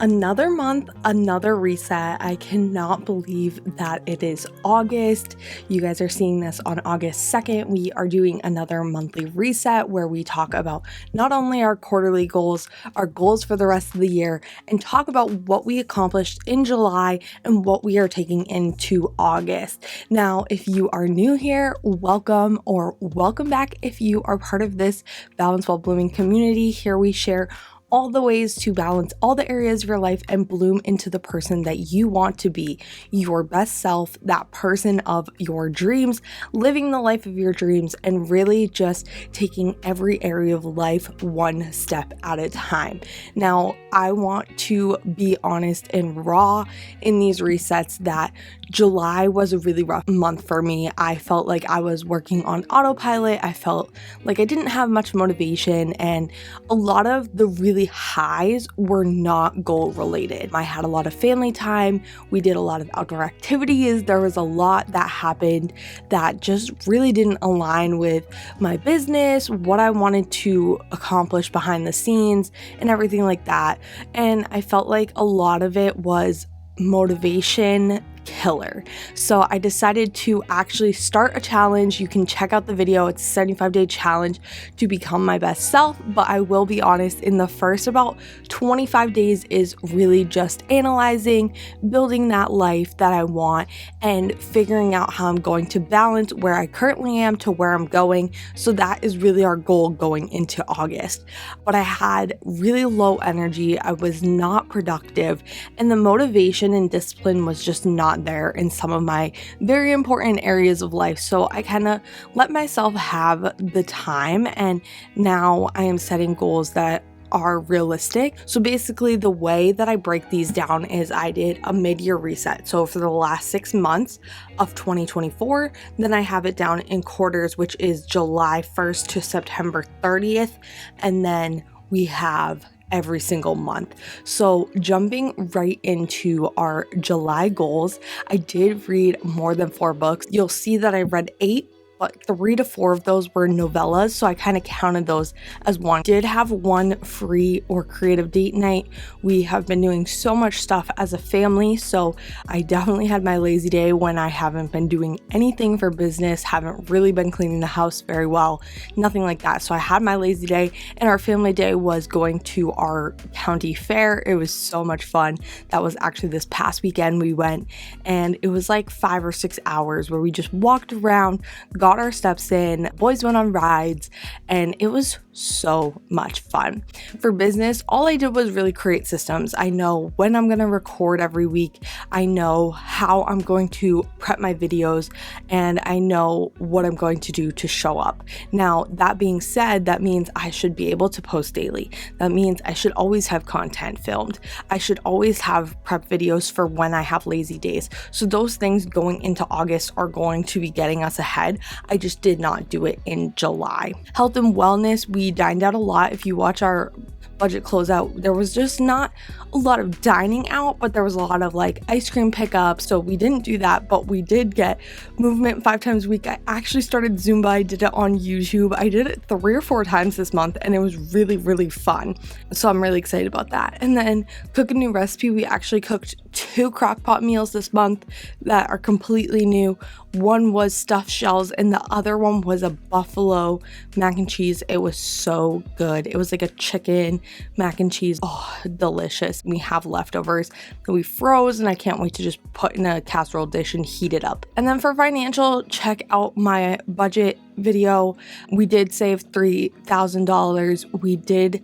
Another month, another reset. I cannot believe that it is August. You guys are seeing this on August 2nd. We are doing another monthly reset where we talk about not only our quarterly goals, our goals for the rest of the year, and talk about what we accomplished in July and what we are taking into August. Now, if you are new here, welcome or welcome back if you are part of this Balance While Blooming community. Here we share all the ways to balance all the areas of your life and bloom into the person that you want to be, your best self, that person of your dreams, living the life of your dreams, and really just taking every area of life one step at a time. Now, I want to be honest and raw in these resets that July was a really rough month for me. I felt like I was working on autopilot. I felt like I didn't have much motivation, and a lot of the really highs were not goal related. I had a lot of family time. We did a lot of outdoor activities. There was a lot that happened that just really didn't align with my business, what I wanted to accomplish behind the scenes, and everything like that. And I felt like a lot of it was motivation killer. So I decided to actually start a challenge. You can check out the video. It's a 75-day challenge to become my best self. But I will be honest, in the first about 25 days is really just analyzing, building that life that I want, and figuring out how I'm going to balance where I currently am to where I'm going. So that is really our goal going into August. But I had really low energy. I was not productive, and the motivation and discipline was just not there in some of my very important areas of life. So I kind of let myself have the time, and now I am setting goals that are realistic. So basically the way that I break these down is I did a mid-year reset. So for the last 6 months of 2024, then I have it down in quarters, which is July 1st to September 30th. And then we have every single month. So jumping right into our July goals, I did read more than 4 books. You'll see that I read 8, but 3 to 4 of those were novellas, so I kind of counted those as one. Did have one free or creative date night. We have been doing so much stuff as a family, so I definitely had my lazy day when I haven't been doing anything for business, haven't really been cleaning the house very well, nothing like that. So I had my lazy day, and our family day was going to our county fair. It was so much fun. That was actually this past weekend we went, and it was like 5 or 6 hours where we just walked around, got our steps in, boys went on rides, and it was so much fun. For business, all I did was really create systems. I know when I'm going to record every week. I know how I'm going to prep my videos, and I know what I'm going to do to show up. Now, that being said, that means I should be able to post daily. That means I should always have content filmed. I should always have prep videos for when I have lazy days. So those things going into August are going to be getting us ahead. I just did not do it in July. Health and wellness, we dined out a lot. If you watch our budget closeout, there was just not a lot of dining out, but there was a lot of like ice cream pickup. So we didn't do that, but we did get movement 5 times a week. I actually started Zumba. I did it on YouTube. I did it 3 or 4 times this month, and it was really, really fun. So I'm really excited about that. And then cook a new recipe. We actually cooked 2 crock pot meals this month that are completely new. One was stuffed shells, and the other one was a buffalo mac and cheese. It was so good. It was like a chicken mac and cheese. Oh, delicious. We have leftovers that we froze, and I can't wait to just put in a casserole dish and heat it up. And then for financial, check out my budget video. We did save $3,000. We did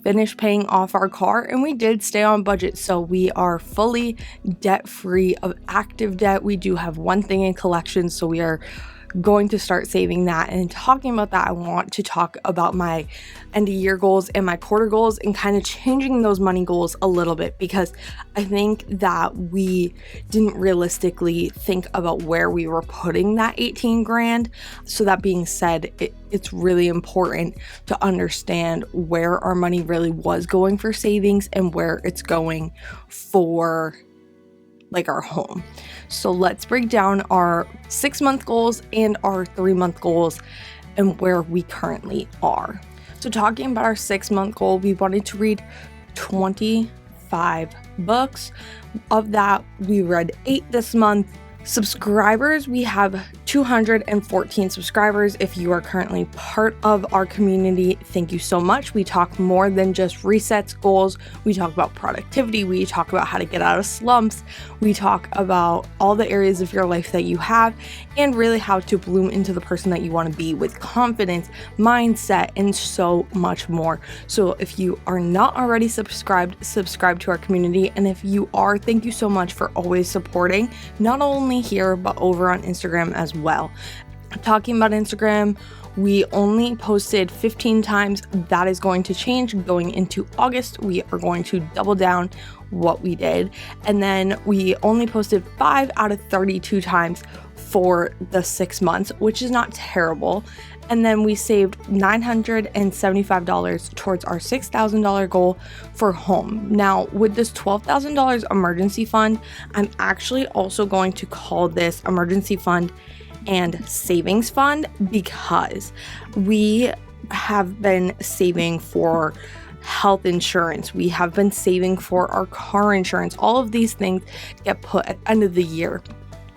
finish paying off our car, and we did stay on budget. So we are fully debt free of active debt. We do have one thing in collection, so we are going to start saving that. And talking about that, I want to talk about my end of year goals and my quarter goals and kind of changing those money goals a little bit, because I think that we didn't realistically think about where we were putting that 18 grand. So that being said, it's really important to understand where our money really was going for savings and where it's going for like our home. So let's break down our 6-month goals and our 3-month goals and where we currently are. So talking about our 6-month goal, we wanted to read 20 5 books. Of that, we read 8 this month. Subscribers, we have 214 subscribers. If you are currently part of our community, thank you so much. We talk more than just resets, goals. We talk about productivity. We talk about how to get out of slumps. We talk about all the areas of your life that you have and really how to bloom into the person that you want to be with confidence, mindset, and so much more. So if you are not already subscribe to our community. And if you are, thank you so much for always supporting, not only here, but over on Instagram as well. Talking about Instagram, we only posted 15 times. That is going to change going into August. We are going to double down what we did. And then we only posted 5 out of 32 times for the 6 months, which is not terrible. And then we saved $975 towards our $6,000 goal for home. Now, with this $12,000 emergency fund, I'm actually also going to call this emergency fund and savings fund because we have been saving for health insurance. We have been saving for our car insurance. All of these things get put at the end of the year.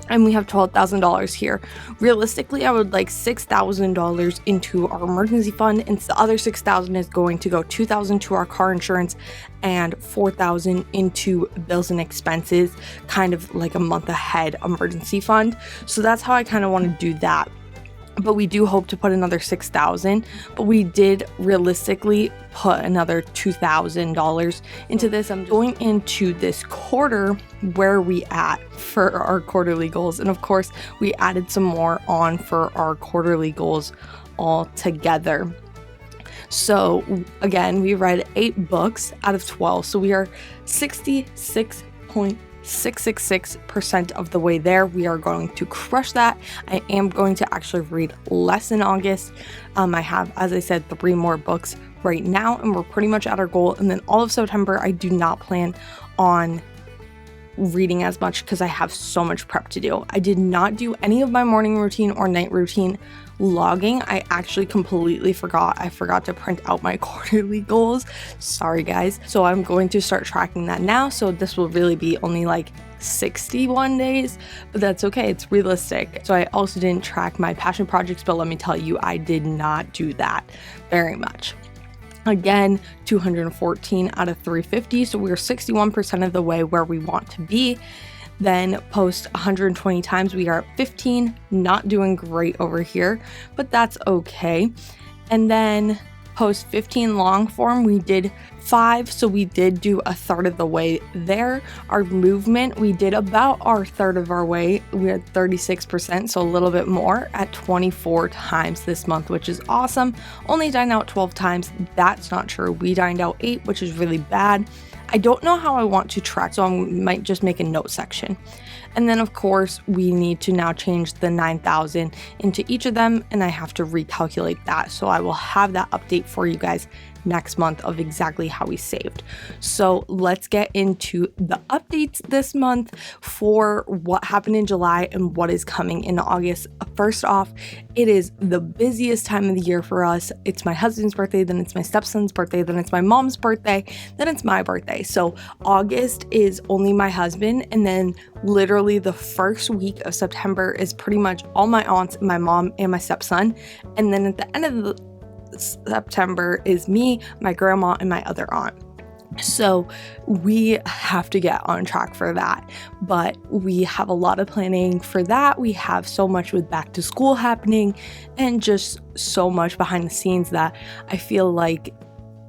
And we have $12,000 here. Realistically, I would like $6,000 into our emergency fund, and the other $6,000 is going to go $2,000 to our car insurance and $4,000 into bills and expenses, kind of like a month ahead emergency fund. So that's how I kind of want to do that. But we do hope to put another $6,000, but we did realistically put another $2,000 into this. I'm going into this quarter where we at for our quarterly goals. And of course, we added some more on for our quarterly goals all together. So again, we read 8 books out of 12. So we are 66.666% of the way there. We are going to crush that. I am going to actually read less in August. I have, as I said, 3 more books right now, and we're pretty much at our goal. And then all of September, I do not plan on reading as much because I have so much prep to do. I did not do any of my morning routine or night routine logging. I actually completely forgot. I forgot to print out my quarterly goals. Sorry guys. So I'm going to start tracking that now. So this will really be only like 61 days, but that's okay. It's realistic. So I also didn't track my passion projects, but let me tell you, I did not do that very much. Again, 214 out of 350. So we're 61% of the way where we want to be. Then post 120 times. We are at 15, not doing great over here, but that's okay. And then post 15 long form, we did 5, so we did do a third of the way there. Our movement, we did about our third of our way. We're at 36%, so a little bit more at 24 times this month, which is awesome. Only dined out 12 times. That's not true. We dined out 8, which is really bad. I don't know how I want to track, so I might just make a note section. And then of course, we need to now change the 9,000 into each of them, and I have to recalculate that. So I will have that update for you guys next month of exactly how we saved. So let's get into the updates this month for what happened in July and what is coming in August. First off, it is the busiest time of the year for us. It's my husband's birthday, then it's my stepson's birthday, then it's my mom's birthday, then it's my birthday. So August is only my husband, and then literally the first week of September is pretty much all my aunts, my mom, and my stepson. And then at the end of the September is me, my grandma, and my other aunt. So we have to get on track for that, but we have a lot of planning for that. We have so much with back to school happening and just so much behind the scenes that I feel like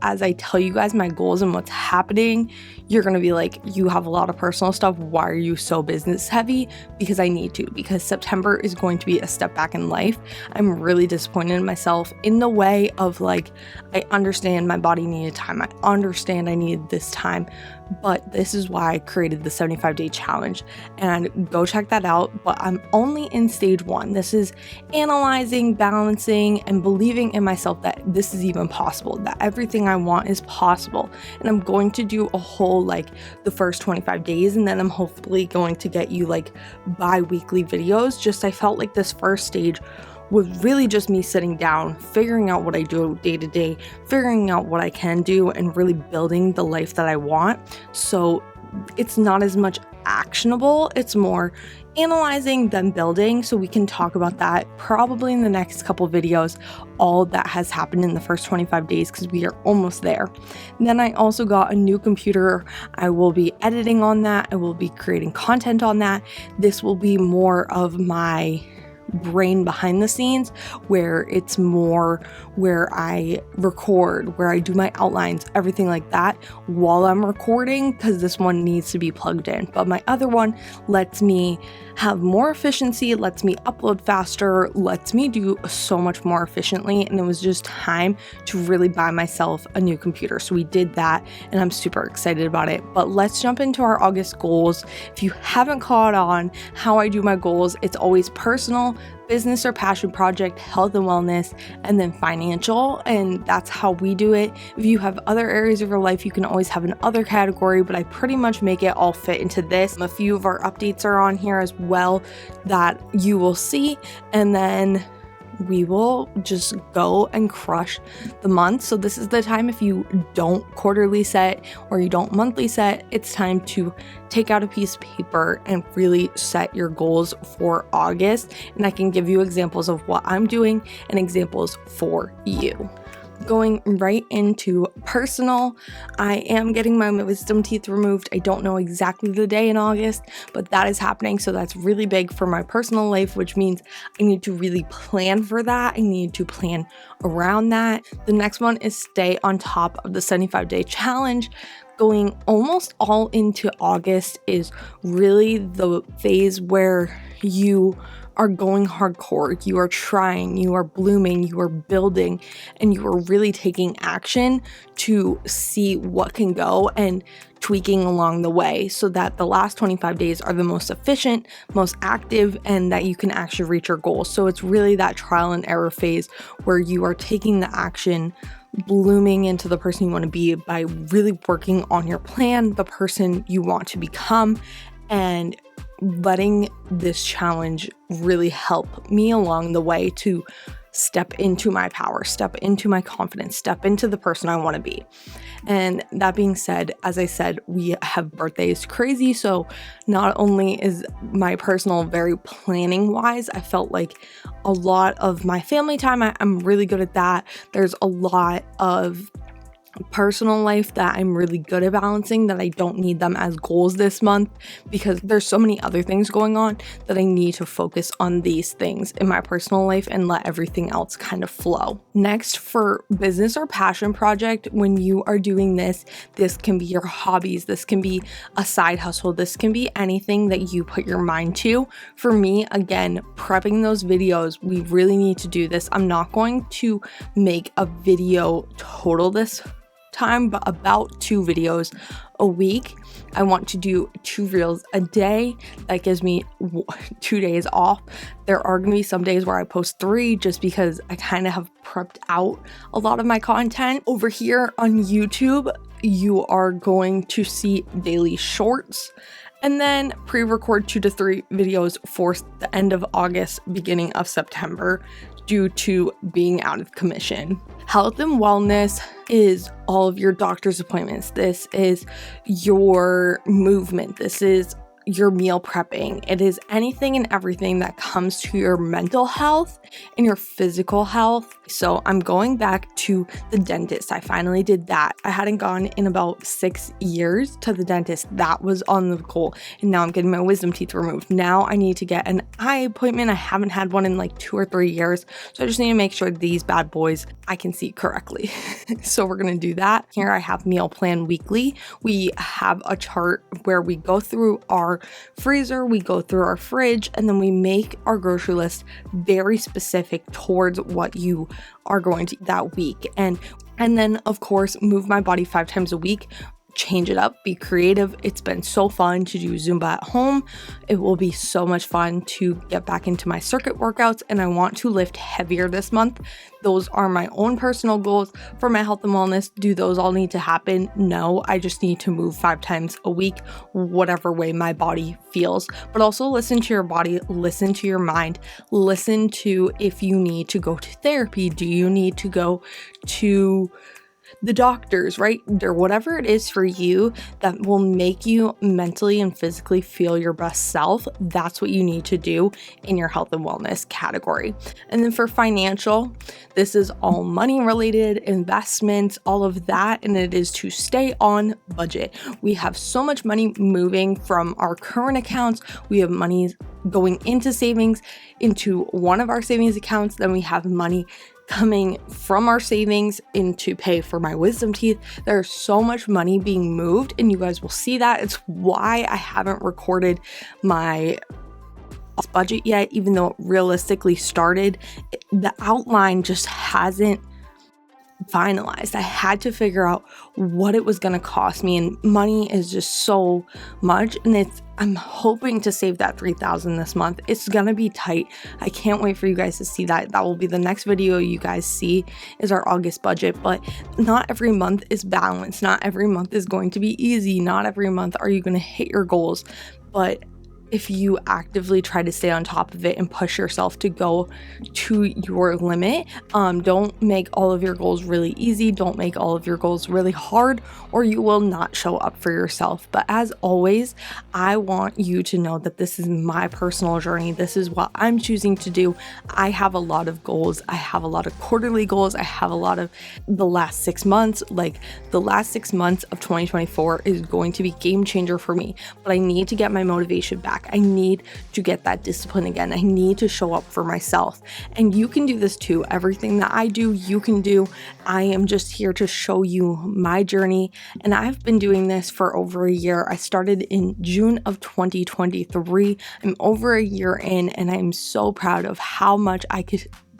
as I tell you guys my goals and what's happening, you're going to be like, you have a lot of personal stuff. Why are you so business heavy? Because I need to, because September is going to be a step back in life. I'm really disappointed in myself in the way of like, I understand my body needed time. I understand I needed this time, but this is why I created the 75-day challenge, and go check that out. But I'm only in stage 1. This is analyzing, balancing, and believing in myself that this is even possible, that everything I want is possible. And I'm going to do a whole like the first 25 days, and then I'm hopefully going to get you like bi-weekly videos. Just I felt like this first stage was really just me sitting down, figuring out what I do day to day, figuring out what I can do, and really building the life that I want. So it's not as much actionable, it's more analyzing than building. So we can talk about that probably in the next couple videos, all that has happened in the first 25 days, because we are almost there. And then I also got a new computer. I will be editing on that. I will be creating content on that. This will be more of my brain behind the scenes, where it's more where I record, where I do my outlines, everything like that while I'm recording, because this one needs to be plugged in. But my other one lets me have more efficiency, lets me upload faster, lets me do so much more efficiently. And it was just time to really buy myself a new computer. So we did that, and I'm super excited about it. But let's jump into our August goals. If you haven't caught on how I do my goals, it's always personal, business or passion project, health and wellness, and then financial. And that's how we do it. If you have other areas of your life, you can always have an other category, but I pretty much make it all fit into this. A few of our updates are on here as well that you will see. And then we will just go and crush the month. So this is the time, if you don't quarterly set or you don't monthly set, it's time to take out a piece of paper and really set your goals for August. And I can give you examples of what I'm doing and examples for you. Going right into personal, I am getting my wisdom teeth removed. I don't know exactly the day in August, but that is happening. So that's really big for my personal life, which means I need to really plan for that. I need to plan around that. The next one is stay on top of the 75-day challenge. Going almost all into August is really the phase where you are going hardcore, you are trying, you are blooming, you are building, and you are really taking action to see what can go and tweaking along the way, so that the last 25 days are the most efficient, most active, and that you can actually reach your goals. So it's really that trial and error phase where you are taking the action, blooming into the person you want to be by really working on your plan, the person you want to become, and letting this challenge really help me along the way to step into my power, step into my confidence, step into the person I want to be. And that being said, as I said, we have birthdays crazy. So not only is my personal very planning wise, I felt like a lot of my family time, I'm really good at that. There's a lot of personal life that I'm really good at balancing, that I don't need them as goals this month, because there's so many other things going on that I need to focus on these things in my personal life and let everything else kind of flow. Next, for business or passion project, when you are doing this can be your hobbies, this can be a side hustle, this can be anything that you put your mind to. For me, again, prepping those videos, we really need to do this. I'm not going to make a video total this time, but about 2 videos a week. I want to do 2 reels a day. That gives me 2 days off. There are going to be some days where I post 3 just because I kind of have prepped out a lot of my content. Over here on YouTube, you are going to see daily shorts, and then pre-record 2 to 3 videos for the end of August, beginning of September, due to being out of commission. Health and wellness is all of your doctor's appointments. This is your movement. This is your meal prepping. It is anything and everything that comes to your mental health and your physical health. So I'm going back to the dentist. I finally did that. I hadn't gone in about 6 years to the dentist. That was on the goal. And now I'm getting my wisdom teeth removed. Now I need to get an eye appointment. I haven't had one in like 2 or 3 years. So I just need to make sure these bad boys I can see correctly. So we're going to do that. Here I have meal plan weekly. We have a chart where we go through our freezer, we go through our fridge, and then we make our grocery list very specific towards what you are going to eat that week. And then of course, move my body 5 times a week. change it up, be creative. It's been so fun to do Zumba at home. It will be so much fun to get back into my circuit workouts, and I want to lift heavier this month. Those are my own personal goals for my health and wellness. Do those all need to happen? No, I just need to move 5 times a week, whatever way my body feels. But also listen to your body, listen to your mind, listen to if you need to go to therapy. Do you need to go to the doctors, right? Or whatever it is for you that will make you mentally and physically feel your best self. That's what you need to do in your health and wellness category. And then for financial, this is all money related, investments, all of that. And it is to stay on budget. We have so much money moving from our current accounts. We have money going into savings, into one of our savings accounts. Then we have money coming from our savings into pay for my wisdom teeth. There's so much money being moved, and you guys will see that. It's why I haven't recorded my budget yet, even though it realistically started. The outline just hasn't finalized. I had to figure out what it was going to cost me, and money is just so much, and I'm hoping to save that $3,000 this month. It's gonna be tight. I can't wait for you guys to see that. That will be the next video you guys see, is our August budget. But not every month is balanced. Not every month is going to be easy. Not every month are you gonna hit your goals. But if you actively try to stay on top of it and push yourself to go to your limit, don't make all of your goals really easy. Don't make all of your goals really hard, or you will not show up for yourself. But as always, I want you to know that this is my personal journey. This is what I'm choosing to do. I have a lot of goals. I have a lot of quarterly goals. I have a lot of the last 6 months. Like the last 6 months of 2024 is going to be game changer for me, but I need to get my motivation back. I need to get that discipline again. I need to show up for myself. And you can do this too. Everything that I do, you can do. I am just here to show you my journey. And I've been doing this for over a year. I started in June of 2023. I'm over a year in, and I'm so proud of how much I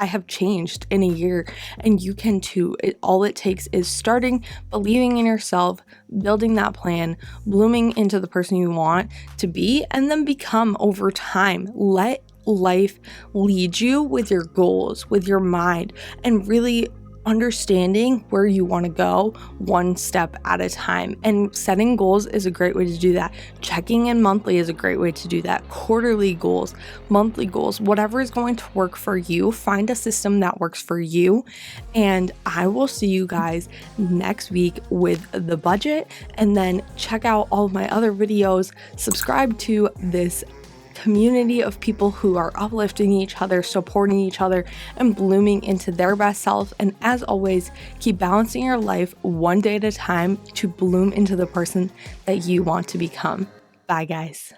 have changed in a year, and you can too. All it takes is starting, believing in yourself, building that plan, blooming into the person you want to be, and then become over time. Let life lead you with your goals, with your mind, and really understanding where you want to go one step at a time. And setting goals is a great way to do that. Checking in monthly is a great way to do that. Quarterly goals, monthly goals, whatever is going to work for you. Find a system that works for you. And I will see you guys next week with the budget. And then check out all of my other videos. Subscribe to this community of people who are uplifting each other, supporting each other, and blooming into their best self. And as always, keep balancing your life one day at a time to bloom into the person that you want to become. Bye, guys.